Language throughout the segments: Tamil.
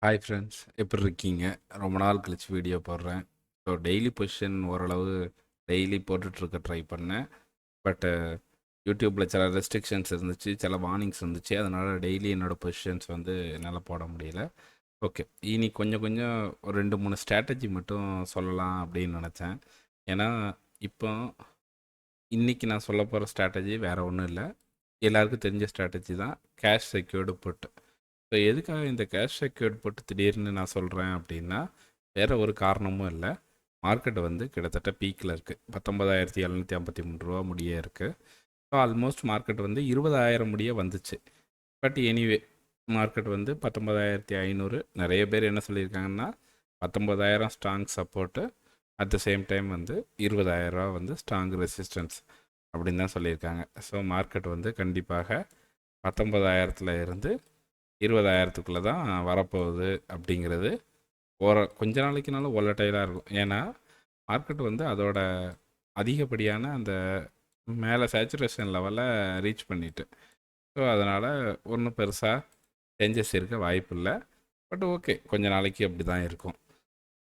ஹாய் ஃப்ரெண்ட்ஸ், எப்படி இருக்கீங்க? ரொம்ப நாள் கழிச்சு வீடியோ போடுறேன். ஸோ டெய்லி பொசிஷன் ஓரளவு டெய்லி போட்டுட்ருக்க ட்ரை பண்ணேன். பட்டு யூடியூப்பில் சில ரெஸ்ட்ரிக்ஷன்ஸ் இருந்துச்சு, சில வார்னிங்ஸ் இருந்துச்சு. அதனால் டெய்லி என்னோடய பொசிஷன்ஸ் வந்து என்னால் போட முடியல. ஓகே, இனி கொஞ்சம் கொஞ்சம் ஒரு 2-3 ஸ்ட்ராட்டஜி மட்டும் சொல்லலாம் அப்படின்னு நினச்சேன். ஏன்னா இப்போ இன்றைக்கி நான் சொல்ல போகிற ஸ்ட்ராட்டஜி வேறு ஒன்றும் இல்லை, எல்லாருக்கும் தெரிஞ்ச ஸ்ட்ராட்டஜி தான், கேஷ் செக்யூர்டு புட். ஸோ எதுக்காக இந்த கேஷ் செக்யூர்ட் போட்டு திடீர்னு நான் சொல்கிறேன் அப்படின்னா, வேறு ஒரு காரணமும் இல்லை. மார்க்கெட் வந்து கிட்டத்தட்ட பீக்கில் இருக்குது, 19,753 முடிய இருக்குது. ஸோ ஆல்மோஸ்ட் மார்க்கெட் வந்து 20,000 முடிய வந்துச்சு. பட் எனிவே மார்க்கெட் வந்து 19,500. நிறைய பேர் என்ன சொல்லியிருக்காங்கன்னா 19,000 strong support, at the same time வந்து 20,000 வந்து ஸ்ட்ராங் ரெசிஸ்டன்ஸ் அப்படின்னு தான் சொல்லியிருக்காங்க. ஸோ மார்க்கெட் வந்து கண்டிப்பாக 19,000 இருந்து 20,000 தான் வரப்போகுது அப்படிங்கிறது கொஞ்ச நாளைக்குனாலும் ஒலட்டைலாக இருக்கும். ஏன்னா மார்க்கெட் வந்து அதோட அதிகப்படியான அந்த மேலே சேச்சுரேஷன் லெவலை ரீச் பண்ணிட்டு, ஸோ அதனால் ஒன்றும் பெருசாக சேஞ்சஸ் இருக்க வாய்ப்பு இல்லை. பட் ஓகே, கொஞ்ச நாளைக்கு அப்படி தான் இருக்கும்.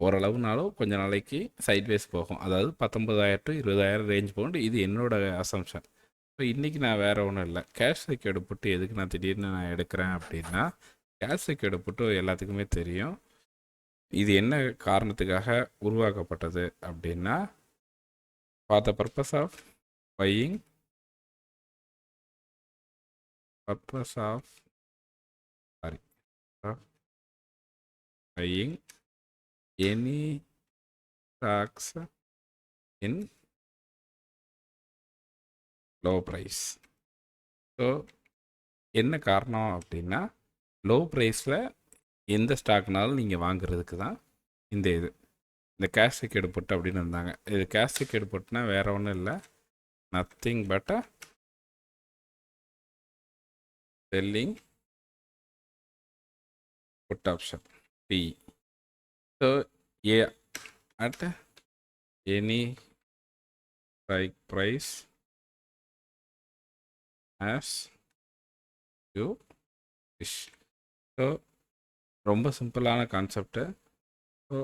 ஓரளவுனாலும் கொஞ்ச நாளைக்கு சைட்வேஸ் போகும். அதாவது 19,000 to 20,000 ரேஞ்ச் போகுது. இது என்னோட அசம்ஷன். ஸோ இன்றைக்கி நான் வேறு ஒன்றும் இல்லை, கேஷ் செக்யூர்டு புட்டு எதுக்கு நான் திடீர்னு எடுக்கிறேன் அப்படின்னா, கேஷ் செக்யூர்டு புட்டு எல்லாத்துக்குமே தெரியும். இது என்ன காரணத்துக்காக உருவாக்கப்பட்டது அப்படின்னா, for the purpose of buying buying any stocks in low price. So என்ன காரணம் அப்படின்னா, லோ ப்ரைஸில் எந்த ஸ்டாக்னாலும் நீங்கள் வாங்குறதுக்கு தான் இந்த கேஷ் செக்யூர்டு புட் அப்படின்னு இருந்தாங்க. இது கேஷ் செக்யூர்டு புட்னா வேறு ஒன்றும் இல்லை, nothing but selling put option P. So at any strike price as you wish. So ரொம்ப சிம்பிளான கான்செப்டு. ஸோ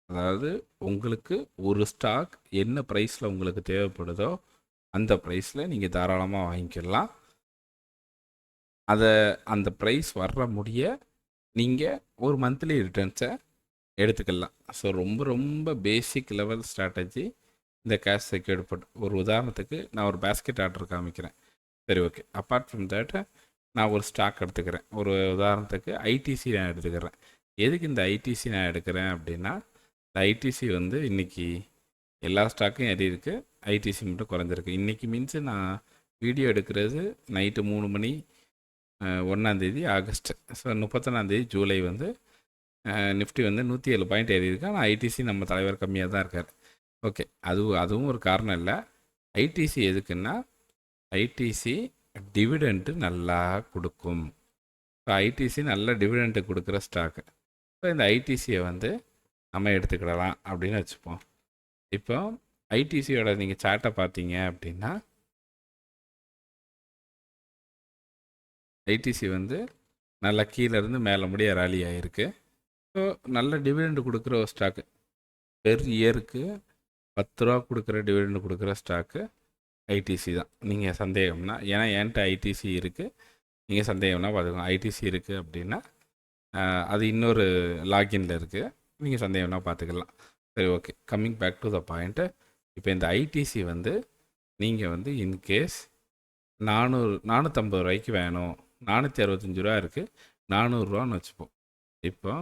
அதாவது உங்களுக்கு ஒரு ஸ்டாக் என்ன ப்ரைஸில் உங்களுக்கு தேவைப்படுதோ அந்த ப்ரைஸில் நீங்கள் தாராளமாக வாங்கிக்கலாம். அந்த ப்ரைஸ் வர்ற முடிய நீங்கள் ஒரு மந்த்லி ரிட்டர்ன்ஸை எடுத்துக்கலாம். ஸோ ரொம்ப ரொம்ப பேசிக் லெவல் ஸ்ட்ராட்டஜி இந்த கேஷ் செக்யூர்டு புட். ஒரு உதாரணத்துக்கு நான் ஒரு பேஸ்கெட் ஆர்டர் காமிக்கிறேன். சரி, ஓகே. அப்பார்ட் ஃப்ரம் தேட் நான் ஒரு ஸ்டாக் எடுத்துக்கிறேன். ஒரு உதாரணத்துக்கு ஐடிசி நான் எடுத்துக்கிறேன். எதுக்கு இந்த ஐடிசி நான் எடுக்கிறேன் அப்படின்னா, இந்த ஐடிசி வந்து இன்றைக்கி எல்லா ஸ்டாக்கும் ஏறி இருக்குது, ஐடிசி மட்டும் குறைஞ்சிருக்கு. இன்றைக்கி மீன்ஸு நான் வீடியோ எடுக்கிறது நைட்டு 3 மணி 1 ஆகஸ்ட். ஸோ 31 ஜூலை வந்து நிஃப்டி வந்து 107 பாயிண்ட் ஏறி இருக்கு. ஆனால் ஐடிசி நம்ம தலைவர் கம்மியாக தான் இருக்கார். ஓகே, அதுவும் ஒரு காரணம் இல்லை. ஐடிசி எதுக்குன்னா, ஐடிசி டிவிடெண்ட்டு நல்லா கொடுக்கும். ஸோ ஐடிசி நல்ல டிவிடெண்ட்டு கொடுக்குற ஸ்டாக்கு. ஸோ இந்த ஐடிசியை வந்து நம்ம எடுத்துக்கிடலாம் அப்படின்னு வச்சுப்போம். இப்போ ஐடிசியோட நீங்கள் சார்ட்டை பார்த்தீங்க அப்படின்னா, ஐடிசி வந்து நல்லா கீழேருந்து மேலே முடிய ராலி ஆகிருக்கு. ஸோ நல்ல டிவிடெண்ட் கொடுக்குற ஒரு ஸ்டாக்கு, பெர் இயருக்கு 10 ரூபா கொடுக்குற டிவிடெண்ட் கொடுக்குற ஸ்டாக்கு ஐடிசி தான். நீங்கள் சந்தேகம்னா, ஏன்னா என்கிட்ட ஐடிசி இருக்குது, நீங்கள் சந்தேகம்னா பார்த்துக்கோங்க. ஐடிசி இருக்குது அப்படின்னா அது இன்னொரு லாகின்ல இருக்குது, நீங்கள் சந்தேகம்னா பார்த்துக்கலாம். சரி, okay. Coming back to the point. இப்போ இந்த ஐடிசி வந்து நீங்கள் வந்து இன்கேஸ் 450 ரூபாய்க்கு வேணும், 465 ரூபா இருக்குது, 400 ரூபான்னு வச்சுப்போம். இப்போ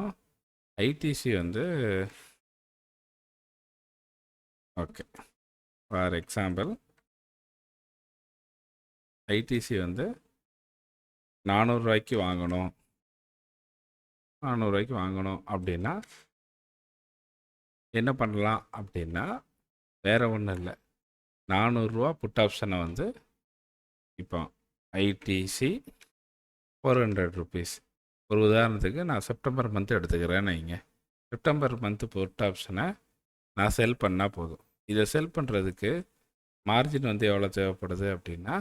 ஐடிசி வந்து ஓகே, ஃபார் எக்ஸாம்பிள் ஐடிசி வந்து 400 ரூபாய்க்கு வாங்கணும், 400 ரூபாய்க்கு வாங்கணும் அப்படின்னா என்ன பண்ணலாம் அப்படின்னா, வேறு ஒன்றும் இல்லை, 400 ரூபா புட் ஆப்ஷனை வந்து இப்போ ஐடிசி 400 ருபீஸ். ஒரு உதாரணத்துக்கு நான் செப்டம்பர் மந்த் எடுத்துக்கிறேன்னு வைங்க. செப்டம்பர் மந்த்து புட் ஆப்ஷனை நான் செல் பண்ணால் போதும். இதை செல் பண்ணுறதுக்கு மார்ஜின் வந்து எவ்வளோ தேவைப்படுது அப்படின்னா,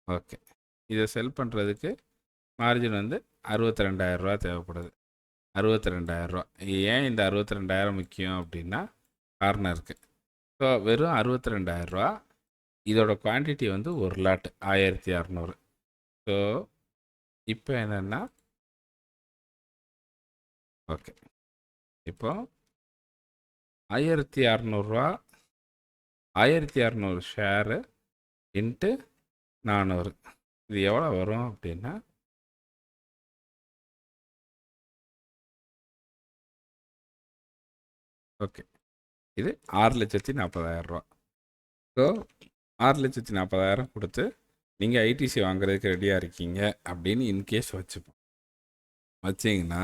ஓகே, இதை செல் பண்ணுறதுக்கு மார்ஜின் வந்து 62,000 தேவைப்படுது. 62,000. ஏன் இந்த 62,000 முக்கியம் அப்படின்னா காரணம் இருக்குது. ஸோ வெறும் 62,000. இதோட குவான்டிட்டி வந்து ஒரு லாட் 1600. ஸோ இப்போ என்னென்னா ஓகே, இப்போ 1600 1600 ஷேரு இன்ட்டு 400. இது எவ்வளோ வரும் அப்படின்னா ஓகே, இது 6,40,000. ஸோ 6,40,000 கொடுத்து நீங்கள் ஐடிசி வாங்குறதுக்கு ரெடியாக இருக்கீங்க அப்படின்னு இன்கேஸ் வச்சிங்கன்னா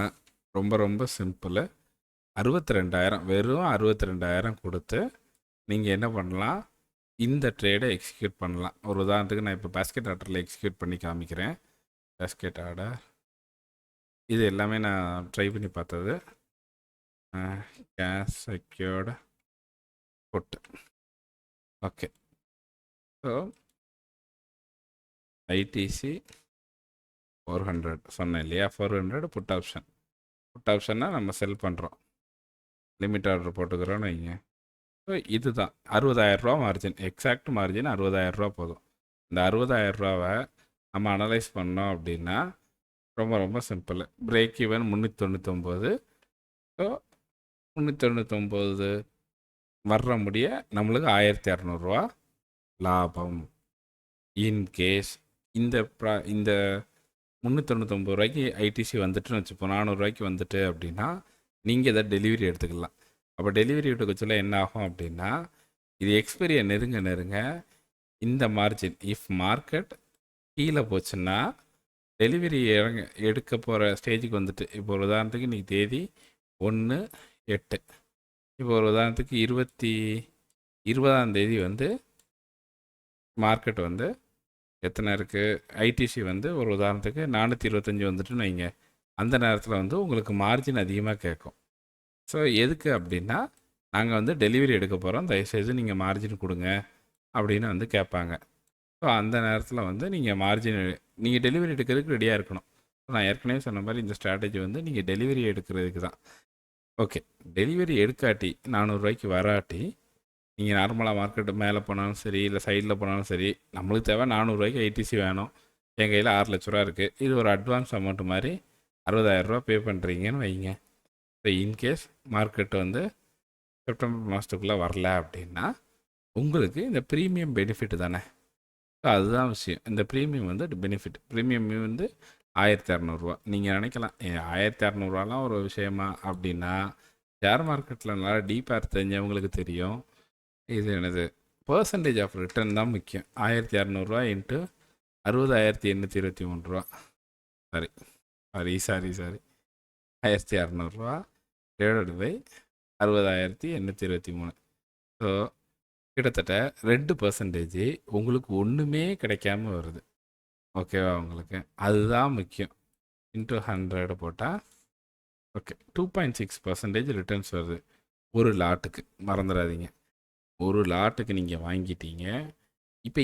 ரொம்ப ரொம்ப சிம்பிள். 62,000, வெறும் 62,000 கொடுத்து நீங்கள் என்ன பண்ணலாம், இந்த ட்ரேடை எக்ஸிக்யூட் பண்ணலாம். ஒரு உதாரணத்துக்கு நான் இப்போ பேஸ்கெட் ஆர்டரில் எக்ஸிக்யூட் பண்ணி காமிக்கிறேன். பேஸ்கெட் ஆர்டர் இது எல்லாமே நான் ட்ரை பண்ணி பார்த்தது. Cash secured put. Okay, so ITC 400 சொன்னேன் இல்லையா, 400 புட் ஆப்ஷன். புட் ஆப்ஷன்னா நம்ம செல் பண்ணுறோம், லிமிட் ஆர்டர் போட்டுக்கிறோன்னு வைங்க. ஸோ இதுதான் 60,000 மார்ஜின், எக்ஸாக்ட் மார்ஜின் 60,000 போதும். இந்த 60,000 நம்ம அனலைஸ் பண்ணோம் அப்படின்னா ரொம்ப ரொம்ப சிம்பிள். Break even 399. ஸோ 399 வர்ற முடிய நம்மளுக்கு 1,200 லாபம். இன்கேஸ் இந்த இந்த 399 ஐடிசி வந்துட்டுன்னு வச்சுப்போம், 400 வந்துட்டு அப்படின்னா நீங்கள் இதை டெலிவரி எடுத்துக்கலாம். அப்போ டெலிவரி எடுக்க சொல்ல என்ன ஆகும் அப்படின்னா, இது எக்ஸ்பைரியை நெருங்க இந்த மார்ஜின் இஃப் மார்க்கெட் கீழே போச்சுன்னா டெலிவரி எடுக்க போகிற ஸ்டேஜுக்கு வந்துட்டு, இப்போ ஒரு உதாரணத்துக்கு இன்றைக்கி தேதி 1/8. இப்போ ஒரு உதாரணத்துக்கு 20ஆம் தேதி வந்து மார்க்கெட் வந்து எத்தனை இருக்குது, ஐடிசி வந்து ஒரு உதாரணத்துக்கு 425 வந்துட்டுன்னு வைங்க. அந்த நேரத்தில் வந்து உங்களுக்கு மார்ஜின் அதிகமாக கேட்கும். ஸோ எதுக்கு அப்படின்னா, நாங்கள் வந்து டெலிவரி எடுக்க போகிறோம், தயவுசெய்து நீங்கள் மார்ஜின் கொடுங்க அப்படின்னு வந்து கேட்பாங்க. ஸோ அந்த நேரத்தில் வந்து நீங்கள் மார்ஜின் நீங்கள் டெலிவரி எடுக்கிறதுக்கு ரெடியாக இருக்கணும். நான் ஏற்கனவே சொன்ன மாதிரி இந்த ஸ்ட்ராட்டஜி வந்து நீங்கள் டெலிவரி எடுக்கிறதுக்கு தான். ஓகே, டெலிவரி எடுக்காட்டி 400 வராட்டி நீங்கள் நார்மலாக மார்க்கெட்டு மேலே போனாலும் சரி, இல்லை சைடில் போனாலும் சரி, நம்மளுக்கு தேவை 400 ஐடிசி வேணும். என் கையில் 6 லட்ச ரூபா இருக்குது. இது ஒரு அட்வான்ஸ் அமௌண்ட் மாதிரி 60,000 பே பண்ணுறீங்கன்னு வைங்க. இப்போ இன்கேஸ் மார்க்கெட் வந்து செப்டம்பர் மாதத்துக்குள்ளே வரல அப்படின்னா உங்களுக்கு இந்த ப்ரீமியம் பெனிஃபிட் தானே. ஸோ அதுதான் விஷயம். இந்த ப்ரீமியம் வந்து பெனிஃபிட். ப்ரீமியம் வந்து 1,200. நீங்கள் நினைக்கலாம் 1,200 ஒரு விஷயமா அப்படின்னா, ஷேர் மார்க்கெட்டில் நல்லா டீப்பாக தெரிஞ்சவங்களுக்கு தெரியும். இது எனது பர்சன்டேஜ் ஆஃப் ரிட்டர்ன் தான் முக்கியம். 1,200 into 60,823. Sorry 1,200 divided by 60,823. So கிட்டத்தட்ட 2% உங்களுக்கு ஒன்றுமே கிடைக்காம வருது. ஓகேவா உங்களுக்கு? அதுதான் முக்கியம். இன்ட்டு 100 போட்டால் ஓகே 2.6% ரிட்டர்ன்ஸ் வருது ஒரு லாட்டுக்கு. மறந்துடாதீங்க, ஒரு லாட்டுக்கு நீங்கள் வாங்கிட்டீங்க. இப்போ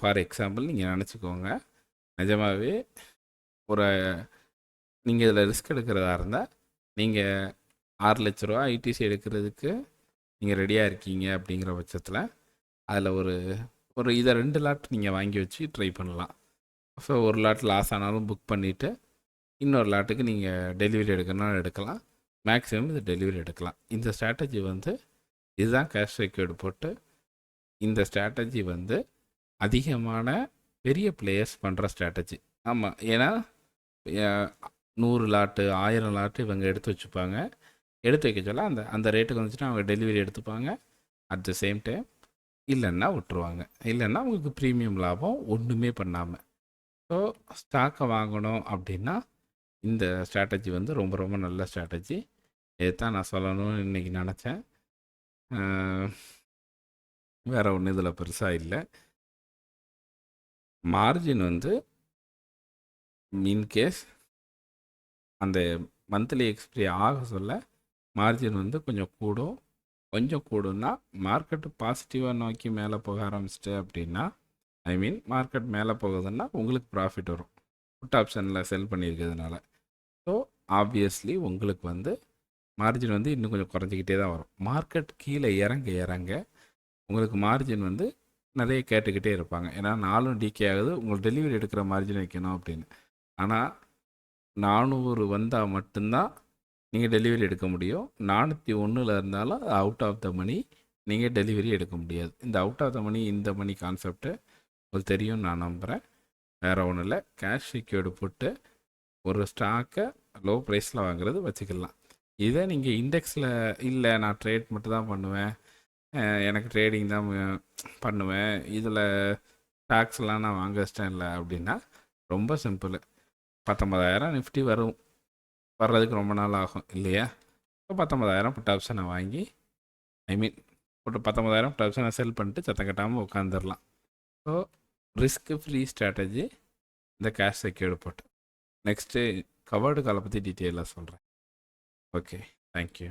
ஃபார் எக்ஸாம்பிள் நீங்கள் நினச்சிக்கோங்க, நிஜமாகவே ஒரு நீங்கள் இதில் ரிஸ்க் எடுக்கிறதா இருந்தால் நீங்கள் 6 லட்ச ரூபா ஐடிசி எடுக்கிறதுக்கு நீங்கள் ரெடியாக இருக்கீங்க. அப்படிங்கிற பட்சத்தில் அதில் ஒரு இதை 2 லாட் நீங்கள் வாங்கி வச்சு ட்ரை பண்ணலாம். ஸோ ஒரு லாட் லாஸ் ஆனாலும் புக் பண்ணிவிட்டு இன்னொரு லாட்டுக்கு நீங்கள் டெலிவரி எடுக்கணும்னா எடுக்கலாம். மேக்ஸிமம் இது டெலிவரி எடுக்கலாம். இந்த ஸ்ட்ராட்டஜி வந்து இதுதான் கேஷ் செக்யூர்டு போட்டு. இந்த ஸ்ட்ராட்டஜி வந்து அதிகமான பெரிய பிளேயர்ஸ் பண்ணுற ஸ்ட்ராட்டஜி. ஆமாம், ஏன்னா 100 லாட்டு 1000 லாட்டு இவங்க எடுத்து வச்சுப்பாங்க. எடுத்து வைக்க சொல்ல அந்த ரேட்டுக்கு வந்துச்சுன்னா அவங்க டெலிவரி எடுத்துப்பாங்க. அட் த சேம் டைம் இல்லைன்னா விட்டுருவாங்க. இல்லைன்னா உங்களுக்கு ப்ரீமியம் லாபம் ஒன்றுமே பண்ணாமல். ஸோ ஸ்டாக்கை வாங்கணும் அப்படின்னா இந்த ஸ்ட்ராட்டஜி வந்து ரொம்ப ரொம்ப நல்ல ஸ்ட்ராட்டஜி. இதுதான் நான் சொல்லணும்னு இன்றைக்கி நினச்சேன். வேறு ஒன்றும் இதில் பெருசாக இல்லை. மார்ஜின் வந்து இன்கேஸ் அந்த மந்த்லி எக்ஸ்பிரி ஆக சொல்ல மார்ஜின் வந்து கொஞ்சம் கூடும்னா மார்க்கெட்டு பாசிட்டிவாக நோக்கி மேலே போக ஆரம்பிச்சிட்டு அப்படின்னா, ஐ மீன் மார்க்கெட் மேலே போகுதுன்னா உங்களுக்கு ப்ராஃபிட் வரும். புட் ஆப்ஷனில் செல் பண்ணியிருக்கிறதுனால. ஸோ ஆப்வியஸ்லி உங்களுக்கு வந்து மார்ஜின் வந்து இன்னும் கொஞ்சம் குறைஞ்சிக்கிட்டே தான் வரும். மார்க்கெட் கீழே இறங்க இறங்க உங்களுக்கு மார்ஜின் வந்து நிறைய கேட்டுக்கிட்டே இருப்பாங்க. ஏன்னா நாளும் டிகே ஆகுது, உங்களுக்கு டெலிவரி எடுக்கிற மார்ஜின் வைக்கணும் அப்படின்னு. ஆனால் 400 வந்தால் மட்டும்தான் நீங்கள் டெலிவரி எடுக்க முடியும். 401 இருந்தாலும் அவுட் ஆஃப் த மணி, நீங்கள் டெலிவரி எடுக்க முடியாது. இந்த அவுட் ஆஃப் த மணி, இந்த மணி கான்செப்ட்டு உங்களுக்கு தெரியும்னு நான் நம்புகிறேன். வேறு ஒன்றும் இல்லை, கேஷ் செக்யூர்டு போட்டு ஒரு ஸ்டாக்கை லோ ப்ரைஸில் வாங்குறது வச்சுக்கலாம். இதே நீங்கள் இண்டெக்ஸில் இல்லை, நான் ட்ரேட் மட்டும் தான் பண்ணுவேன், எனக்கு ட்ரேடிங் தான் பண்ணுவேன், இதில் ஸ்டாக்ஸ்லாம் நான் வாங்க இஷ்டம் இல்லை அப்படின்னா ரொம்ப சிம்பிள். 19,000 நிஃப்டி வர்றதுக்கு ரொம்ப நாள் ஆகும் இல்லையா? இப்போ 19,000 புட் ஆப்ஷனை வாங்கி, போட்டு 19,000 புட் ஆப்ஷனை செல் பண்ணிட்டு சத்தம் கட்டாமல் உட்காந்துடலாம். ஸோ ரிஸ்க் ஃப்ரீ ஸ்ட்ராட்டஜி இந்த கேஷ் செக்யூர்டு போட்டு. நெக்ஸ்ட்டு கவர்டு காலை பற்றி டீட்டெயிலாக சொல்கிறேன். Okay, thank you.